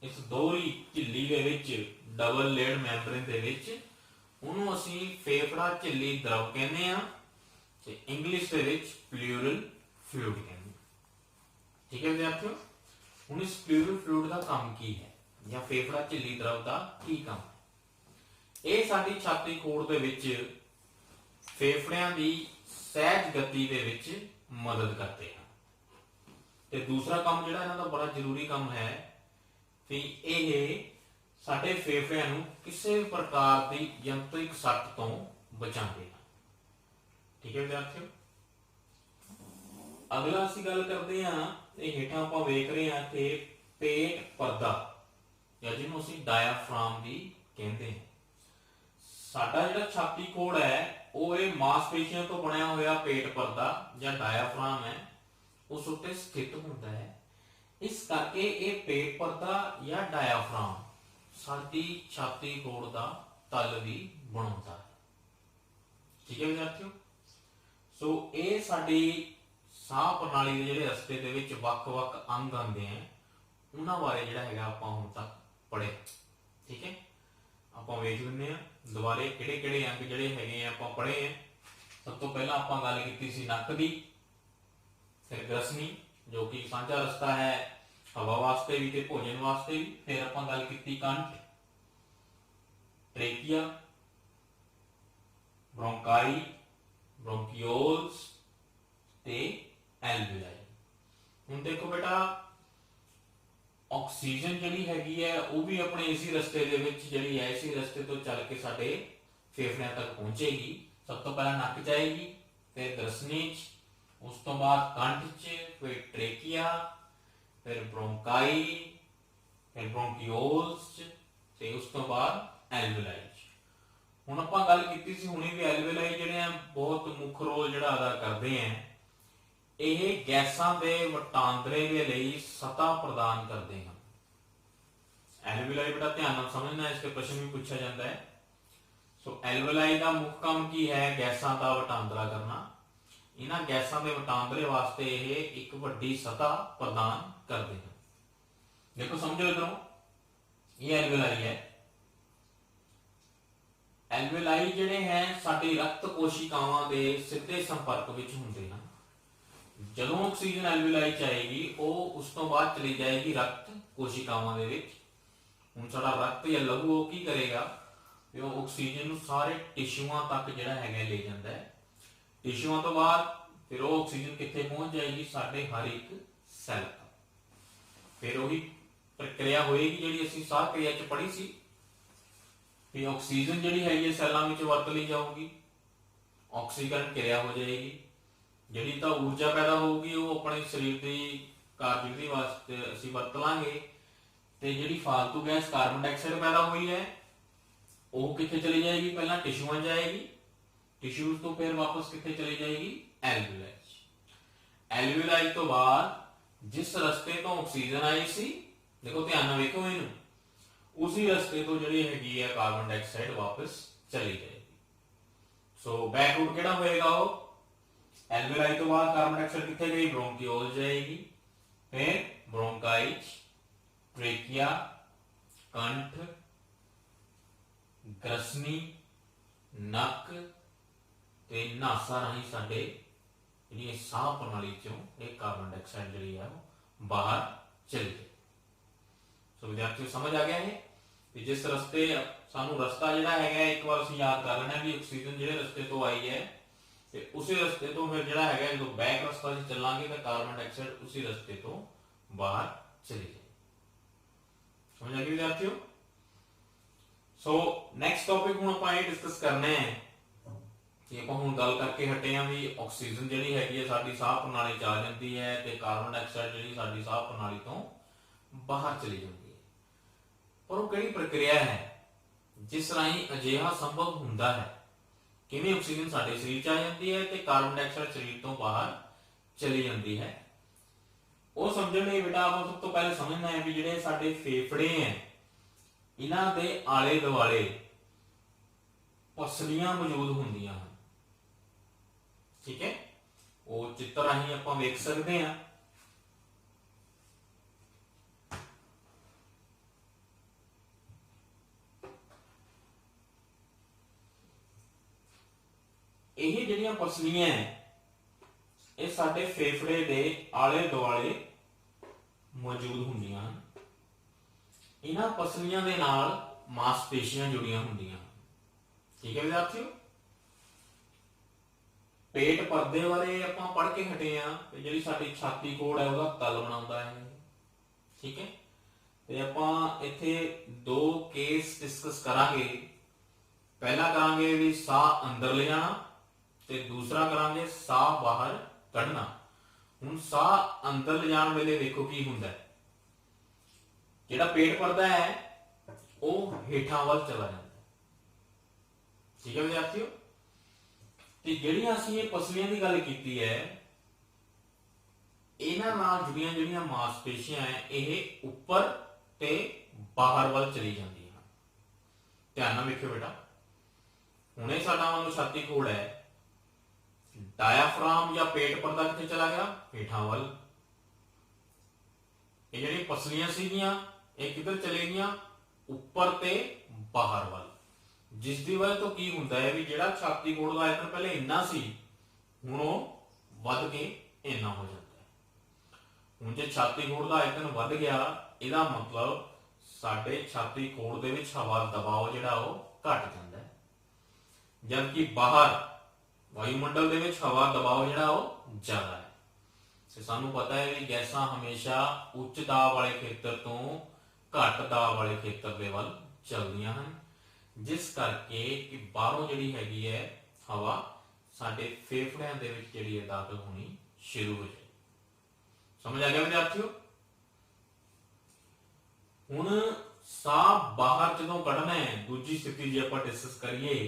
ਇਸ ਦੋਹਰੀ ਝਿੱਲੀ ਦੇ ਵਿੱਚ, ਡਬਲ ਲੇਅਰਡ ਮੈਂਬਰੇਨ ਦੇ ਵਿੱਚ, ਉਹਨੂੰ ਅਸੀਂ ਫੇਫੜਾ ਝਿੱਲੀ ਦਰਵ ਕਹਿੰਦੇ ਆ ਤੇ ਇੰਗਲਿਸ਼ ਦੇ ਵਿੱਚ ਪਲੂਰਲ ਫਲੂਇਡ ਕਹਿੰਦੇ ਆ। ਠੀਕ ਹੈ ਵਿਦਿਆਰਥੀਓ, ਹੁਣ ਇਸ ਪਲੂਰਲ ਫਲੂਇਡ ਦਾ ਕੰਮ ਕੀ ਹੈ ਜਾਂ ਫੇਫੜਾ ਝਿੱਲੀ ਦਰਵ ਦਾ ਕੀ ਕੰਮ ਹੈ? ਇਹ ਸਾਡੀ ਛਾਤੀ ਖੋੜ ਦੇ ਵਿੱਚ ਫੇਫੜਿਆਂ ਦੀ ਸਹਿਜ ਗਤੀ ਦੇ ਵਿੱਚ ਮਦਦ ਕਰਦੇ ਹਨ। ਤੇ ਦੂਸਰਾ ਕੰਮ ਜਿਹੜਾ ਇਹਨਾਂ ਦਾ ਬੜਾ ਜ਼ਰੂਰੀ ਕੰਮ ਹੈ ਕਿ ਇਹ ਸਾਡੇ ਫੇਫੜਿਆਂ ਨੂੰ ਕਿਸੇ ਵੀ ਪ੍ਰਕਾਰ ਦੀ ਯੰਤਰਿਕ ਸੱਟ ਤੋਂ ਬਚਾਉਂਦੇ ਹਨ। ਠੀਕ ਹੈ ਵਿਦਿਆਰਥੀਓ, ਅਗਲਾ ਅਸੀਂ ਗੱਲ ਕਰਦੇ ਹਾਂ, ਇਹ ਹੇਠਾਂ ਆਪਾਂ ਵੇਖ ਰਹੇ ਹਾਂ ਕਿ ਪੇਟ ਪਰਦਾ ਜਾਂ ਜਿਹਨੂੰ ਅਸੀਂ ਡਾਇਆਫ੍ਰਾਮ ਵੀ ਕਹਿੰਦੇ ਹਾਂ। ਸਾਡਾ ਜਿਹੜਾ ਛਾਤੀ ਖੋੜ ਹੈ ਉਹ ਇਹ ਮਾਸਪੇਸ਼ੀਆਂ ਤੋਂ ਬਣਿਆ ਹੋਇਆ ਪੇਟ ਪਰਦਾ ਜਾਂ ਡਾਇਆਫ੍ਰਾਮ ਹੈ, ਉਸ ਉੱਤੇ ਸਥਿਤ ਹੁੰਦਾ ਹੈ। ਇਸ ਕਰਕੇ ਇਹ ਪੇਟ ਪਰਦਾ ਜਾਂ ਡਾਇਆਫ੍ਰਾਮ ਸਾਡੀ ਛਾਤੀ ਖੋੜ ਦਾ ਤਲ ਵੀ ਬਣਾਉਂਦਾ ਹੈ। ਠੀਕ ਹੈ ਵਿਦਿਆਰਥੀਓ, ਸੋ ਇਹ ਸਾਡੀ ਸਾਹ ਪ੍ਰਣਾਲੀ ਦੇ ਜਿਹੜੇ ਰਸਤੇ ਦੇ ਵਿੱਚ ਵੱਖ-ਵੱਖ ਅੰਗ ਆਉਂਦੇ ਆ, ਉਹਨਾਂ ਬਾਰੇ ਜਿਹੜਾ ਹੈਗਾ ਆਪਾਂ ਹੁਣ ਤੱਕ ਪੜ੍ਹੇ। ਠੀਕ ਹੈ, ਆਪਾਂ ਵੇਖ ਲੈਂਦੇ ਆ ਦੁਬਾਰੇ ਕਿਹੜੇ ਕਿਹੜੇ ਅੰਗ ਜਿਹੜੇ ਹੈਗੇ ਆ ਆਪਾਂ ਪੜ੍ਹੇ ਆ। ਸਭ ਤੋਂ ਪਹਿਲਾਂ ਆਪਾਂ ਗੱਲ ਕੀਤੀ ਸੀ ਨੱਕ ਦੀ, ਫਿਰ ਗ੍ਰਸਨੀ ਜੋ ਕਿ ਸਾਂਝਾ ਰਸਤਾ ਹੈ ਹਵਾ ਵਾਸਤੇ ਵੀ ਤੇ ਭੋਜਨ ਵਾਸਤੇ ਵੀ। ਫਿਰ ਆਪਾਂ ਗੱਲ ਕੀਤੀ ਕੰਠ, ਟ੍ਰੇਕੀਆ, ਬ੍ਰੋਂਕਾਈ, ਬ੍ਰੋਂਕੀਓਲਸ ਤੇ ਐਲਵੀਲਾਈ। ਹੁਣ ਦੇਖੋ ਬੇਟਾ, ਆਕਸੀਜਨ ਜਿਹੜੀ ਹੈਗੀ ਹੈ ਉਹ ਵੀ ਆਪਣੇ ਇਸੇ ਰਸਤੇ ਦੇ ਵਿੱਚ ਜਿਹੜੀ ਹੈ ਇਸੇ ਰਸਤੇ ਤੋਂ ਚੱਲ ਕੇ ਸਾਡੇ ਫੇਫੜਿਆਂ ਤੱਕ ਪਹੁੰਚੇਗੀ। ਸਭ ਤੋਂ ਪਹਿਲਾਂ ਨੱਕ ਚ ਆਏਗੀ, ਫਿਰ ਗ੍ਰਸਨੀ ਚ, ਉਸ ਤੋਂ ਬਾਅਦ ਕੰਠ ਚ, ਫਿਰ ਟ੍ਰੇਕੀਆ, ਫਿਰ ਬ੍ਰੋਂਕਾਈ, ਫਿਰ ਬ੍ਰੋਂਕੀਓਲਸ ਚ ਤੇ ਉਸ ਤੋਂ ਬਾਅਦ ਐਲਵੀਲਾਈ ਚ। ਹੁਣ ਆਪਾਂ ਗੱਲ ਕੀਤੀ ਸੀ ਹੁਣੇ ਵੀ ਐਲਵੀਲਾਈ ਜਿਹੜੇ ਆ ਬਹੁਤ ਮੁੱਖ ਰੋਲ ਜਿਹੜਾ ਅਦਾ ਕਰਦੇ ਆ। ਇਹ ਗੈਸਾਂ ਦੇ ਵਟਾਂਦਰੇ ਦੇ ਲਈ ਸਤ੍ਹਾ ਪ੍ਰਦਾਨ ਕਰਦੇ ਹਨ। ਐਲਵੀਲਾਈ ਬੜਾ ਧਿਆਨ ਨਾਲ ਸਮਝਣਾ, ਇਸ ਤੇ ਪ੍ਰਸ਼ਨ ਵੀ ਪੁੱਛਿਆ ਜਾਂਦਾ ਹੈ। ਸੋ ਐਲਵੀਲਾਈ ਦਾ ਮੁੱਖ ਕੰਮ ਕੀ ਹੈ? ਗੈਸਾਂ ਦਾ ਵਟਾਂਦਰਾ ਕਰਨਾ। ਇਹਨਾਂ ਗੈਸਾਂ ਦੇ ਵਟਾਂਦਰੇ ਵਾਸਤੇ ਇਹ ਇੱਕ ਵੱਡੀ ਸਤ੍ਹਾ ਪ੍ਰਦਾਨ ਕਰਦੇ ਹਨ। ਦੇਖੋ ਸਮਝੋ ਇਧਰੋਂ, ਇਹ ਐਲਵੀਲਾਈ ਹੈ। ਐਲਵੀਲਾਈ ਜਿਹੜੇ ਹੈ ਸਾਡੀ ਰਕਤ ਕੋਸ਼ਿਕਾਵਾਂ ਦੇ ਸਿੱਧੇ ਸੰਪਰਕ ਵਿੱਚ ਹੁੰਦੇ ਹਨ। ਜਦੋਂ ਆਕਸੀਜਨ ਐਲਵੀਲਾਈ ਚ ਆਏਗੀ ਉਹ ਉਸ ਤੋਂ ਬਾਅਦ ਚਲੀ ਜਾਏਗੀ ਰਕਤ ਕੋਸ਼ਿਕਾਵਾਂ ਦੇ ਵਿੱਚ। ਹੁਣ ਸਾਡਾ ਰਕਤ ਜਾਂ ਲਹੂ ਉਹ ਕੀ ਕਰੇਗਾ ਕਿ ਉਹ ਆਕਸੀਜਨ ਨੂੰ ਸਾਰੇ ਟਿਸ਼ੂਆਂ ਤੱਕ ਜਿਹੜਾ ਹੈਗਾ ਲੈ ਜਾਂਦਾ ਹੈ। ਟਿਸ਼ੂਆਂ ਤੋਂ ਬਾਅਦ ਫਿਰ ਉਹ ਆਕਸੀਜਨ ਕਿੱਥੇ ਪਹੁੰਚ ਜਾਏਗੀ? ਸਾਡੇ ਹਰ ਇੱਕ ਸੈੱਲ ਤੱਕ। ਫਿਰ ਉਹੀ ਪ੍ਰਕਿਰਿਆ ਹੋਏਗੀ ਜਿਹੜੀ ਅਸੀਂ ਸਾਹ ਕਿਰਿਆ ਚ ਪੜ੍ਹੀ ਸੀ ਕਿ ਆਕਸੀਜਨ ਜਿਹੜੀ ਹੈਗੀ ਸੈੱਲਾਂ ਵਿੱਚ ਵਰਤ ਲਈ ਜਾਊਗੀ, ਆਕਸੀਕਰਨ ਕਿਰਿਆ ਹੋ ਜਾਏਗੀ, ਜਿਹੜੀ ਤਾਂ ਊਰਜਾ ਪੈਦਾ ਹੋਊਗੀ ਉਹ ਆਪਣੇ ਸਰੀਰ ਦੀ ਕਾਰਜਕਾਰੀ ਵਾਸਤੇ ਅਸੀਂ ਵਰਤ ਲਾਂਗੇ, ਤੇ ਜਿਹੜੀ ਫਾਲਤੂ ਗੈਸ ਕਾਰਬਨ ਡਾਈਆਕਸਾਈਡ ਪੈਦਾ ਹੋਈ ਹੈ ਉਹ ਕਿੱਥੇ ਚਲੀ ਜਾਏਗੀ? ਪਹਿਲਾਂ ਟਿਸ਼ੂਆਂ ਜਾਏਗੀ, ਟਿਸ਼ੂਜ਼ ਤੋਂ ਫਿਰ ਵਾਪਸ ਕਿੱਥੇ ਚਲੀ ਜਾਏਗੀ? ਐਲਵੀਲਾਈ। ਐਲਵੀਲਾਈ ਤੋਂ ਬਾਅਦ जिस रस्ते तो ऑक्सीजन आई सी, देखो ध्यान नाल वेखो इनू, उसी रस्ते तो जिहड़ी हैगी है कार्बन डाइऑक्साइड वापस चली जाएगी। सो बैक रूट किहड़ा होएगा, वो एल्वेलाई तो बाद कार्बन डाइऑक्साइड कित्थे गई, ब्रोंकियोल जाएगी, फिर ब्रोंकाइच, ट्रेकिया, कंठ, ग्रसनी, नक ते नासा राही साडे जिहड़ी साह प्रणाली चों एक कार्बन डाइऑक्साइड जिहड़ी है वो बाहर चली जाए। सो विद्यार्थियों समझ आ गया है कि जिस रस्ते सानू रस्ता जिहड़ा हैगा एक बार असीं याद कर लेना भी ऑक्सीजन जिहड़े रस्ते तो आई है ते उसी रस्ते तो फिर जिहड़ा हैगा जो बैक रस्ता असीं चलांगे तो कार्बन डाइऑक्साइड उसी रस्ते तो बाहर चली जाए। समझ आ गई विद्यार्थियों। सो नैक्सट टॉपिक हुण आपां इह डिस्कस करने हैं कि आपां हुण गल करके हटे हां भी ऑक्सीजन जिहड़ी हैगी है साडी साह प्रणाली च आ जांदी है ते कार्बन डाइऑक्साइड जिहड़ी साडी साह प्रणाली तो बाहर चली जाती है। पर वो किहड़ी प्रक्रिया है जिस राही अजिहा संभव हुंदा है, किवें ऑक्सीजन साडे शरीर च आ जाती है ते कार्बन डाइऑक्साइड शरीर तो बाहर चली जाती है। वो समझण लई बेटा आपां सब तो पहले समझना है भी जिहड़े साडे फेफड़े हैं इन्हां दे आले दुआले पसलियां मौजूद होंदियां हैं। ठीक है, वो चित्र राही आपां वेख सकते हैं। ਇਹ ਜਿਹੜੀਆਂ ਪਸਲੀਆਂ ਇਹ ਸਾਡੇ ਫੇਫੜੇ ਦੇ ਆਲੇ ਦੁਆਲੇ ਮੌਜੂਦ ਹੁੰਦੀਆਂ ਹਨ। ਇਹਨਾਂ ਪਸਲੀਆਂ ਦੇ ਨਾਲ ਮਾਸਪੇਸ਼ੀਆਂ ਜੁੜੀਆਂ ਹੁੰਦੀਆਂ। ਠੀਕ ਹੈ ਵਿਦਿਆਰਥੀਓ, पेट परदे बारे आपां पढ़ के हटे आ ते जिहड़ी साडी छाती कोड़ है ਉਹਦਾ तल बनाउंदा है। ठीक है, ते आपां इत्थे दो केस डिस्कस करांगे। पहला करांगे भी साह अंदर ले जाना ते दूसरा करांगे साह बाहर कढ़ना। हुण साह अंदर ले जाण वेले देखो की हुंदा है, जिहड़ा पेट परदा है ਉਹ ਹੇਠਾਂ ਵੱਲ ਚਲਾ ਜਾਂਦਾ। ਠੀਕ ਹੈ ਵਿਦਿਆਰਥੀਓ, ਤੇ ਜਿਹੜੀਆਂ ਅਸੀਂ ਇਹ ਪਸਲੀਆਂ ਦੀ ਗੱਲ ਕੀਤੀ ਹੈ ਇਹਨਾਂ ਨਾਲ ਜੁੜੀਆਂ ਜਿਹੜੀਆਂ ਮਾਸਪੇਸ਼ੀਆਂ ਹੈ ਇਹ ਉੱਪਰ ਤੇ ਬਾਹਰ ਵੱਲ ਚਲੀ ਜਾਂਦੀਆਂ ਹਨ। ਧਿਆਨ ਨਾਲ ਵੇਖਿਓ ਬੇਟਾ, ਹੁਣੇ ਸਾਡਾ ਵਾਂਗੂ ਛਾਤੀ ਖੋੜ ਹੈ, डायाफ्राम या पेट पर्दा किथे चला गया, हेठां वल। ये जिहड़ी पसलियां सीगियां ये किधर चले गईयां, ऊपर ते बाहर वल। जिस दी वजह तो की हुंदा है भी जिहड़ा छाती कोड़ दा आयतन पहले इन्ना सी हुण ओह वध के इन्ना हो जाता है। हुण जे छाती कोड़ दा आयतन वध गया इहदा मतलब साडे छाती कोड़ दे विच हवा दबाव जिहड़ा ओह घट जांदा है, जबकि बाहर वायुमंडल दे विच हवा दबाव जिहड़ा ओह ज्यादा है। ते सानू पता है कि गैसां हमेशा उच्च दाब वाले खेतर तो घट दाब वाले खेतर दे वल चलदियां हन, जिस करके कि बाहरों जिहड़ी हैगी है हवा साडे फेफड़ियां दे विच जिहड़ी है दाखल होनी शुरू हो जाए। समझ आ गया विद्यार्थियों। हुण साह बाहर जदों कढना है, दूजी स्थिति जे आपां डिस्कस करिए,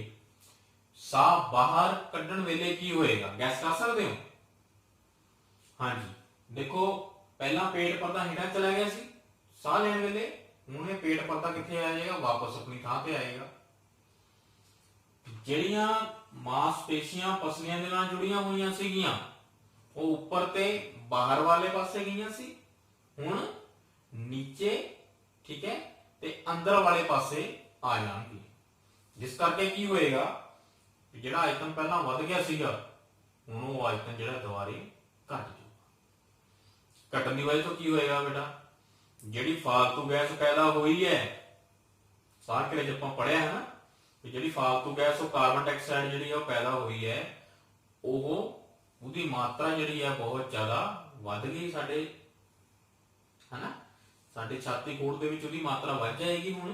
साह बाहर कड्ढण वेले की होएगा, गैस कर सकते हो? हाँ जी, देखो पहला पेट पर्दा हेठां चला गया सी साह लैण वेले, हुण पेट पर्दा कित्थे आ जाएगा, वापस अपनी थां ते आएगा। ਜਿਹੜੀਆਂ ਮਾਸਪੇਸ਼ੀਆਂ ਪਸਲੀਆਂ ਦੇ ਨਾਲ ਜੁੜੀਆਂ ਹੋਈਆਂ ਸੀਗੀਆਂ ਉਹ ਉੱਪਰ ਤੇ ਬਾਹਰ ਵਾਲੇ ਪਾਸੇ ਗਈਆਂ ਸੀ, ਹੁਣ ਨੀਚੇ ਠੀਕ ਹੈ ਤੇ ਅੰਦਰ ਵਾਲੇ ਪਾਸੇ ਆ ਜਾਣਗੇ, ਜਿਸ ਕਰਕੇ ਕੀ ਹੋਏਗਾ ਜਿਹੜਾ ਆਇਤਨ ਪਹਿਲਾਂ ਵੱਧ ਗਿਆ ਸੀਗਾ ਹੁਣ ਉਹ ਆਇਤਨ ਜਿਹੜਾ ਦੁਬਾਰੇ ਘਟ ਜਾਊਗਾ। ਘਟਣ ਦੀ ਵਜ੍ਹਾ ਤੋਂ ਕੀ ਹੋਏਗਾ ਬੇਟਾ, ਜਿਹੜੀ ਫਾਲਤੂ ਗੈਸ ਪੈਦਾ ਹੋਈ ਹੈ ਸਾਹ ਕਿਰੇ ਆਪਾਂ ਪੜਿਆ ਹੈ ਨਾ कि जिहड़ी फालतू गैस कार्बन डाइऑक्साइड जिहड़ी है पैदा हुई है उसकी मात्रा जिहड़ी है बहुत ज्यादा वध गई साडे है ना, साडे छाती कोड़ दे विच उसदी मात्रा वध जाएगी हुण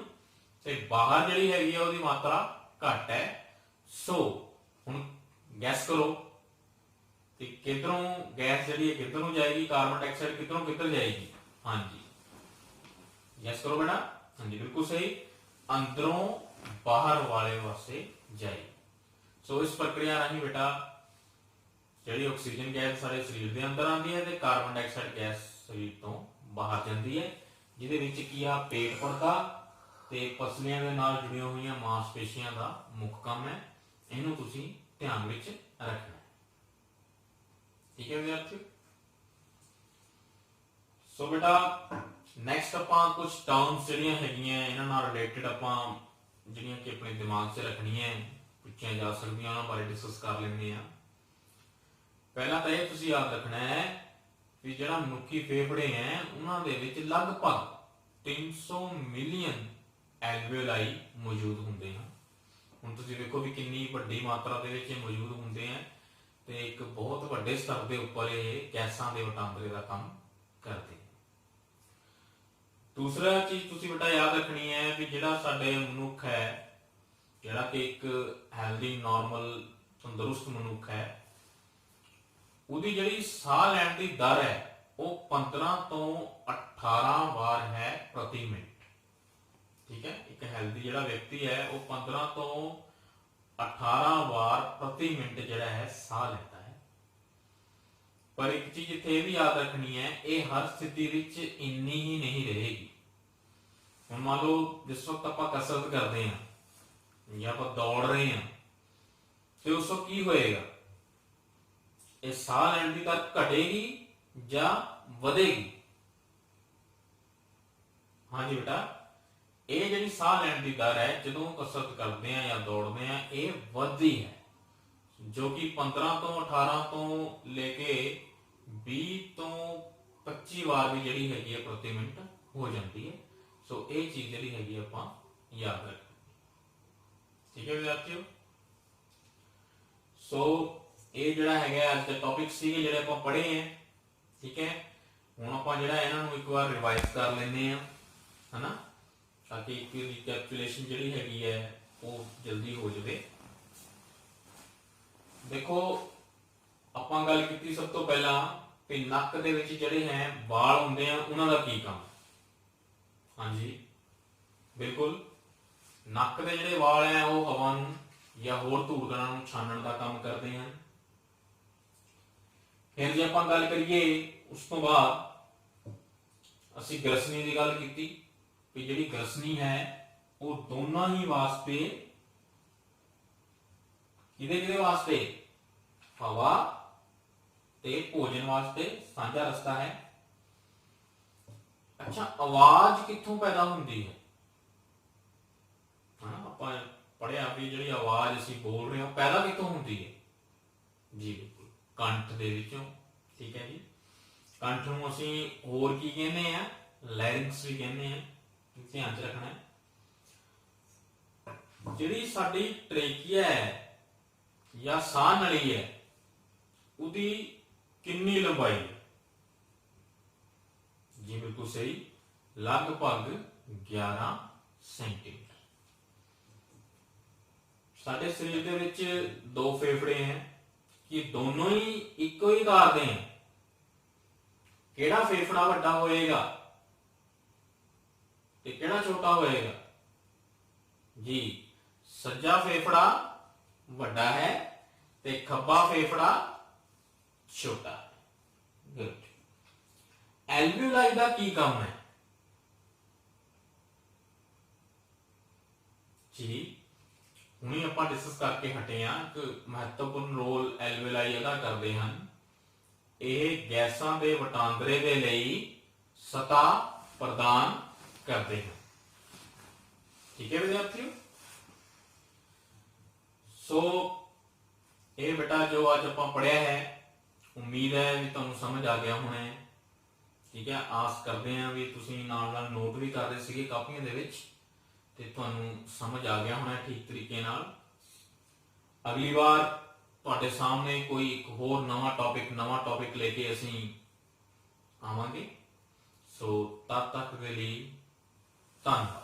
ते बाहर जिहड़ी हैगी है उसदी मात्रा घट है। सो हुण गैस करो कि किधरों गैस जिहड़ी है किधरों जाएगी, कार्बन डाइऑक्साइड किधरों किधर जाएगी। हाँ जी गैस करो बेटा, हाँ जी बिल्कुल सही, अंदरों बाहर वाले पासे जाए। सो इस प्रक्रिया राही बेटा जिहड़ी ऑक्सीजन गैस सारे शरीर के अंदर आती है ते कार्बन डाइऑक्साइड गैस ਸਰੀਰ ਤੋਂ ਬਾਹਰ ਜਾਂਦੀ ਹੈ, ਜਿਹਦੇ ਵਿੱਚ ਕੀ ਆ ਪੇਟ ਪੜਦਾ ਤੇ ਪਸਲੀਆਂ ਦੇ ਨਾਲ ਜੁੜੀਆਂ ਹੋਈਆਂ ਮਾਸਪੇਸ਼ੀਆਂ ਦਾ ਮੁੱਖ ਕੰਮ ਹੈ। ਇਹਨੂੰ ਤੁਸੀਂ ਧਿਆਨ ਵਿੱਚ ਰੱਖਣਾ। ਠੀਕ ਹੈ ਵਿਦਿਆਰਥੀਓ। ਸੋ ਬੇਟਾ ਨੈਕਸਟ ਆਪਾਂ ਕੁਝ ਟਰਮਸ ਜਿਹੜੀਆਂ ਹੈਗੀਆਂ ਇਹਨਾਂ ਨਾਲ ਰਿਲੇਟਡ ਆਪਾਂ ਜਿਹੜੀਆਂ ਕਿ ਆਪਣੇ ਦਿਮਾਗ 'ਚ ਰੱਖਣੀਆਂ, ਪੁੱਛੀਆਂ ਜਾ ਸਕਦੀਆਂ, ਉਹਨਾਂ ਬਾਰੇ ਡਿਸਕਸ ਕਰ ਲੈਂਦੇ ਆ। ਪਹਿਲਾਂ ਤਾਂ ਇਹ ਤੁਸੀਂ ਯਾਦ ਰੱਖਣਾ ਹੈ ਵੀ ਜਿਹੜਾ ਮਨੁੱਖੀ ਫੇਫੜੇ ਹੈ ਉਹਨਾਂ ਦੇ ਵਿੱਚ ਲਗਭਗ 300 ਮਿਲੀਅਨ ਐਲਵੀਓਲਾਈ ਮੌਜੂਦ ਹੁੰਦੇ ਹਨ। ਹੁਣ ਤੁਸੀਂ ਵੇਖੋ ਵੀ ਕਿੰਨੀ ਵੱਡੀ ਮਾਤਰਾ ਦੇ ਵਿੱਚ ਇਹ ਮੌਜੂਦ ਹੁੰਦੇ ਆ ਤੇ ਇੱਕ ਬਹੁਤ ਵੱਡੇ ਸਤਰ ਦੇ ਉੱਪਰ ਇਹ ਗੈਸਾਂ ਦੇ ਵਟਾਂਦਰੇ ਦਾ ਕੰਮ ਕਰਦੇ। ਦੂਸਰਾ ਚੀਜ਼ ਤੁਸੀਂ ਬੇਟਾ ਯਾਦ ਰੱਖਣੀ ਹੈ ਵੀ ਜਿਹੜਾ ਸਾਡੇ ਮਨੁੱਖ ਹੈ, ਜਿਹੜਾ ਕਿ ਇੱਕ ਹੈਲਦੀ ਨੋਰਮਲ ਤੰਦਰੁਸਤ ਮਨੁੱਖ ਹੈ, ਉਹਦੀ ਜਿਹੜੀ ਸਾਹ ਲੈਣ ਦੀ ਦਰ ਹੈ ਉਹ 15 ਤੋਂ 18 ਵਾਰ ਹੈ ਪ੍ਰਤੀ ਮਿੰਟ। ਠੀਕ ਹੈ, ਇੱਕ ਹੈਲਦੀ ਜਿਹੜਾ ਵਿਅਕਤੀ ਹੈ ਉਹ 15 ਤੋਂ 18 ਵਾਰ ਪ੍ਰਤੀ ਮਿੰਟ ਜਿਹੜਾ ਹੈ ਸਾਹ ਲੈਂਦਾ ਹੈ। ਪਰ ਇੱਕ ਚੀਜ਼ ਇੱਥੇ ਇਹ ਵੀ ਯਾਦ ਰੱਖਣੀ ਹੈ, ਇਹ ਹਰ ਸਥਿਤੀ ਵਿੱਚ ਇੰਨੀ ਹੀ ਨਹੀਂ ਰਹੇਗੀ। ਹੁਣ ਮੰਨ ਲਓ ਜਿਸ ਵਕਤ ਆਪਾਂ ਕਸਰਤ ਕਰਦੇ ਹਾਂ ਜਾਂ ਆਪਾਂ ਦੌੜ ਰਹੇ ਹਾਂ ਤੇ ਉਸ ਵਕਤ ਕੀ ਹੋਏਗਾ, ਇਹ ਸਾਹ ਲੈਣ ਦੀ ਦਰ ਘਟੇਗੀ ਜਾਂ ਵਧੇਗੀ? ਹਾਂਜੀ ਬੇਟਾ, ਇਹ ਜਿਹੜੀ ਸਾਹ ਲੈਣ ਦੀ ਦਰ ਹੈ ਜਦੋਂ ਕਸਰਤ ਕਰਦੇ ਆ ਜਾਂ ਦੌੜਦੇ ਆ ਇਹ ਵੱਧਦੀ ਹੈ, ਜੋ ਕਿ 15 ਤੋਂ 18 ਤੋਂ ਲੈ ਕੇ 20 ਤੋਂ 25 ਵਾਰ ਵੀ ਜਿਹੜੀ ਹੈਗੀ ਹੈ ਪ੍ਰਤੀ ਮਿੰਟ ਹੋ ਜਾਂਦੀ ਹੈ। ਸੋ ਇਹ ਚੀਜ਼ ਜਿਹੜੀ ਹੈਗੀ ਆਪਾਂ ਯਾਦ ਰੱਖਣੀ। ਠੀਕ ਹੈ ਵਿਦਿਆਰਥੀਓ। ਸੋ ਇਹ ਜਿਹੜਾ ਹੈਗਾ ਅੱਜ ਦਾ ਟੌਪਿਕ ਸੀਗੇ ਜਿਹੜੇ ਆਪਾਂ ਪੜ੍ਹੇ ਆ। ਠੀਕ ਹੈ, ਹੁਣ ਆਪਾਂ ਜਿਹੜਾ ਇਹਨਾਂ ਨੂੰ ਇੱਕ ਵਾਰ ਰਿਵਾਈਜ਼ ਕਰ ਲੈਂਦੇ ਆ, ਹਨਾ, ਤਾਂ ਕਿ ਇੱਕ ਰੀਕੈਪਚੁਲੇਸ਼ਨ ਜਿਹੜੀ ਹੈਗੀ ਹੈ ਉਹ ਜਲਦੀ ਹੋ ਜਾਵੇ। ਦੇਖੋ ਆਪਾਂ ਗੱਲ ਕੀਤੀ ਸਭ ਤੋਂ ਪਹਿਲਾਂ ਕਿ ਨੱਕ ਦੇ ਵਿੱਚ ਜਿਹੜੇ ਹੈ ਵਾਲ ਹੁੰਦੇ ਆ ਉਹਨਾਂ ਦਾ ਕੀ ਕੰਮ। ਹਾਂਜੀ ਬਿਲਕੁਲ, ਨੱਕ ਦੇ ਜਿਹੜੇ ਵਾਲ ਹੈ ਉਹ ਹਵਾ ਨੂੰ ਜਾਂ ਹੋਰ ਧੂੜ ਕਣਾਂ ਨੂੰ ਛਾਨਣ ਦਾ ਕੰਮ ਕਰਦੇ ਹਨ। ਫਿਰ ਜੇ ਆਪਾਂ ਗੱਲ ਕਰੀਏ ਉਸ ਤੋਂ ਬਾਅਦ ਅਸੀਂ ਗ੍ਰਸਨੀ ਦੀ ਗੱਲ ਕੀਤੀ ਕਿ ਜਿਹੜੀ ਗ੍ਰਸਨੀ ਹੈ ਉਹ ਦੋਨਾਂ ਹੀ ਵਾਸਤੇ, ਕਿਹਦੇ ਵਾਸਤੇ, ਹਵਾ ਤੇ ਭੋਜਨ ਵਾਸਤੇ ਸਾਂਝਾ ਰਸਤਾ ਹੈ। ਅੱਛਾ, ਆਵਾਜ਼ ਕਿੱਥੋਂ ਪੈਦਾ ਹੁੰਦੀ ਹੈ? ਹਾਂ, ਆਪਾਂ ਪੜਿਆ ਵੀ ਜਿਹੜੀ ਆਵਾਜ਼ ਅਸੀਂ ਬੋਲ ਰਹੇ ਹਾਂ ਪੈਦਾ ਕਿੱਥੋਂ ਹੁੰਦੀ ਹੈ? ਜੀ ਬਿਲਕੁਲ, ਕੰਠ ਦੇ ਵਿੱਚੋਂ। ਠੀਕ ਹੈ ਜੀ, ਕੰਠ ਨੂੰ ਅਸੀਂ ਹੋਰ ਕੀ ਕਹਿੰਦੇ ਆ? ਲੈਰਿੰਕਸ ਵੀ ਕਹਿੰਦੇ ਆ, ਧਿਆਨ ਚ ਰੱਖਣਾ ਹੈ। ਜਿਹੜੀ ਸਾਡੀ ਟ੍ਰੇਕੀਆ ਹੈ ਜਾਂ ਸਾਹ ਨਲੀ ਹੈ ਉਹਦੀ ਕਿੰਨੀ ਲੰਬਾਈ ਹੈ? ਜੀ ਬਿਲਕੁਲ ਸਹੀ, ਲਗਭਗ 11 ਸੈਂਟੀਮੀਟਰ। ਸਾਡੇ ਸਰੀਰ ਦੇ ਵਿੱਚ ਦੋ ਫੇਫੜੇ हैं कि दोनों ही इको ही आकार दे हैं। केड़ा फेफड़ा वड्डा होएगा ते केड़ा छोटा होएगा? जी, सज्जा फेफड़ा वड्डा है ते खब्बा फेफड़ा छोटा है। गुड। एल्वियोलाई दा की काम है? जी ਹੁਣੇ ਆਪਾਂ ਡਿਸਕਸ ਕਰਕੇ ਹਟੇ ਆ ਕਿ ਮਹੱਤਵਪੂਰਨ ਰੋਲ ਐਲਵੀਓਲਾਈ ਅਦਾ ਕਰਦੇ ਹਨ। ਇਹ ਗੈਸਾਂ ਦੇ ਵਟਾਂਦਰੇ ਦੇ ਲਈ ਸਤਹ ਪ੍ਰਦਾਨ ਕਰਦੇ ਹਨ। ਠੀਕ ਹੈ ਵਿਦਿਆਰਥੀਓ। ਸੋ ਇਹ ਬੇਟਾ ਜੋ ਅੱਜ ਆਪਾਂ ਪੜਿਆ ਹੈ ਉਮੀਦ ਹੈ ਵੀ ਤੁਹਾਨੂੰ ਸਮਝ ਆ ਗਿਆ ਹੋਣਾ ਹੈ। ਠੀਕ ਹੈ, ਆਸ ਕਰਦੇ ਹਾਂ ਵੀ ਤੁਸੀਂ ਨਾਲ ਨਾਲ ਨੋਟ ਵੀ ਕਰ ਰਹੇ ਸੀਗੇ ਕਾਪੀਆਂ ਦੇ ਵਿੱਚ ਤੇ ਤੁਹਾਨੂੰ ਸਮਝ ਆ ਗਿਆ ਹੋਣਾ ਠੀਕ ਤਰੀਕੇ ਨਾਲ। ਅਗਲੀ ਵਾਰ ਤੁਹਾਡੇ ਸਾਹਮਣੇ ਕੋਈ ਇੱਕ ਹੋਰ ਨਵਾਂ ਟੌਪਿਕ ਲੈ ਕੇ ਅਸੀਂ ਆਵਾਂਗੇ। ਸੋ ਤਦ ਤੱਕ ਦੇ ਲਈ ਧੰਨਵਾਦ।